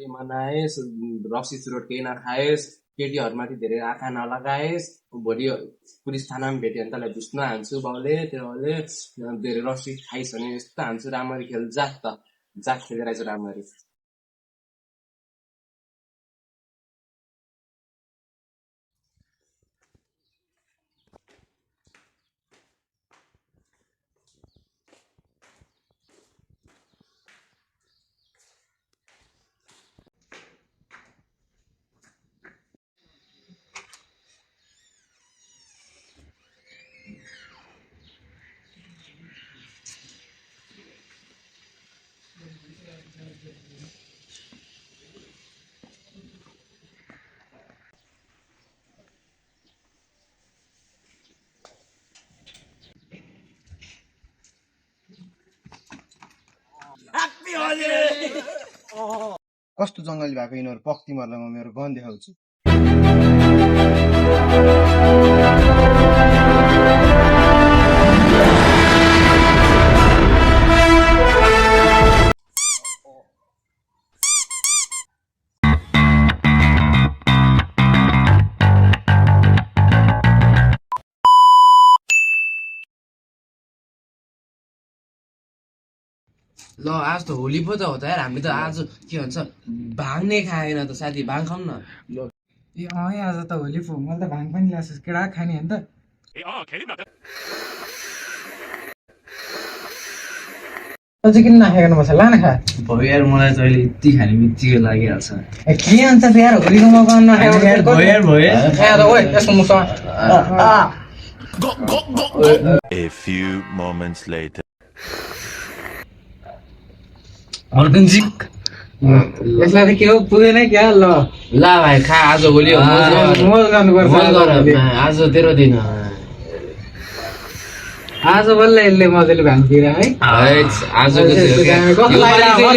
मनाएस्, रक्सी चुरोट केही नखाएस्, केटीहरूमाथि धेरै आँखा नलगाएस्, भोलि पुलिस थानामा भेट्यो भने तँलाई भुस्न हान्छु बाउले तेरोले धेरै रक्सी खाइस् भने यस्तो हान्छु राम्ररी खेल जा खेलेर आइज राम्ररी। कस्तो जङ्गली भएको यिनीहरू पक्ति मर्ला म मेरो गन देखाउँछु। ल आज त होली पो त हो त यार, हामी त आज के भन्छ भाङ नै खाएन त साथी, भाङ खाऊँ न। ए आज त होली पो, मैले त भाङ पनि ल्याएको छु, केटा खाने होइन त। अझै किन नखाइकन बस्छ, ला न खा। भयो यार, मलाई त अहिले यति खाने बित्तिकै लागिहाल्छ। के हुन्छ त यार, होलीको मौका नखाएर भयो यसको मुखमा। A few moments later. यसलाई त के हो, पुगेन क्या। ल भाइ खा, आज होली हो, मोज गर्नुपर्छ आज तेरो दिन। आज बल्ल यसले मजाले भाङ पिएर है,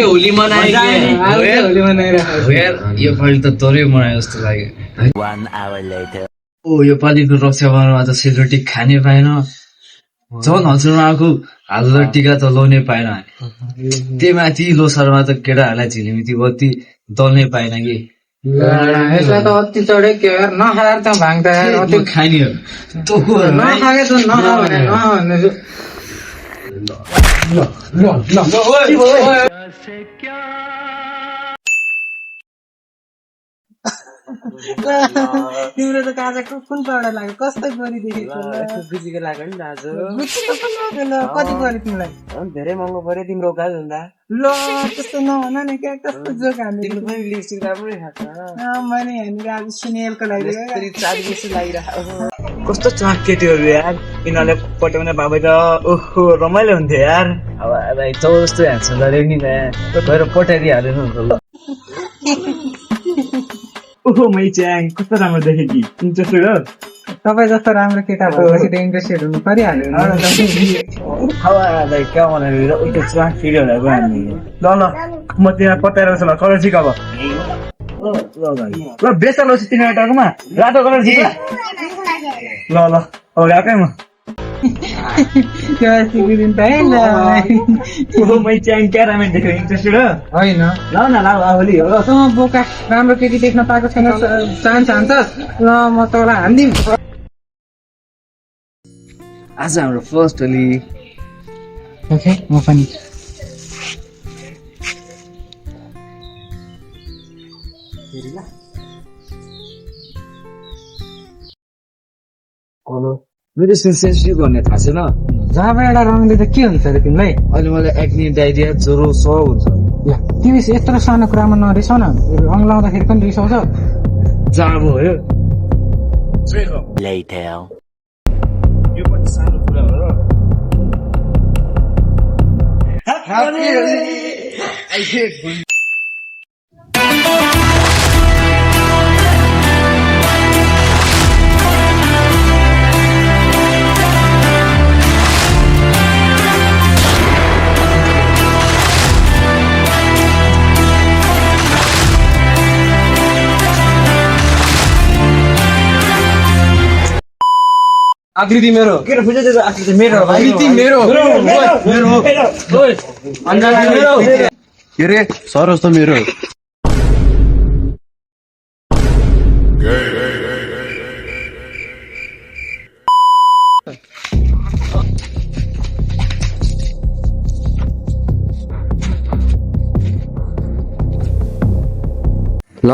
होली मनाइरहेको यो पालि त तरै मनायो जस्तो लाग्यो। 1 hour later. ओ यो पालिको रक्षाबन्धनमा त सेलरोटी खाने पाएन, झन् हजुरमा आएको हालेर टिका त लाउनै पाएन। त्यही माथि लोसारमा त केटाहरूलाई झिलिमिती बत्ती दल्नै पाएन कि। यसलाई त अति चढे के यार, नखाएर त भाङ त अति खाने हो नखाए त नखा भने तिम्रो त काजा कुन पाउडा लाग्यो, कस्तो गोरी देखेको गुजीको लाग्यो नि आज। कति पऱ्यो तिमीलाई? धेरै महँगो पऱ्यो तिम्रो औकात हुँदा। ल त्यस्तो नहुन नि क्या, कस्तो जोक हान्नु। तिम्रो पनि लिपस्टिक राम्रै खान्छ, मैले यहाँनिर आज सुनेलको लागि कस्तो चाक केटीहरू यार, यिनीहरूले पट्याउने बाबै त ओहो रमाइलो हुन्थ्यो यार। अब जस्तो हान्छ गऱ्यो नि गएर पठाइदिइहाल्यो नि ल। ओहो मै च्याङ कस्तो राम्रो देखेँ कि इन्ट्रेस्टेड हो। तपाईँ जस्तो राम्रो केटा भएपछि इन्ट्रेस्टेड हुनु परिहाल्यो। हावालाई क्या भनेर उल्टो चाक फेरि होला गयो हामी। ल म तिमीलाई पत्याएर ल कलर सिक अब। ल बेसन लो तिनीहरू टाउकोमा रातो कलर सिक। ल अब गएकै म सिकिदिन्छ है। मै च्याङ क्या राम्रो देख्यो, इन्ट्रेस्टेड हो होइन ल न ल होली हो। तँ बोका राम्रो केटी देख्न पाएको छैन, चान्स हान्छस्। ल म तँलाई हान्दिम। आज हाम्रो फर्स्ट होली। ओके म पनि। मेरो सेन्सिटिभ भन्ने थाहा छैन, जब एउटा रङले त के हुन्छ अरे तिमीलाई? अहिले मलाई एक्ने डाइरिया ज्वरो सब हुन्छ। तिमी यत्रो सानो कुरामा नरिसाउ न, रङ लाउँदाखेरि पनि रिसाउँछ। जाबो हो यो Later. यो पनि सानो कुरा हो र। आकृति मेरो के बुझ्दै आकृति मेरो आकृति मेरो के रे सरोज त मेरो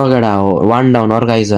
केटा हो 1 डाउन अर्को आइज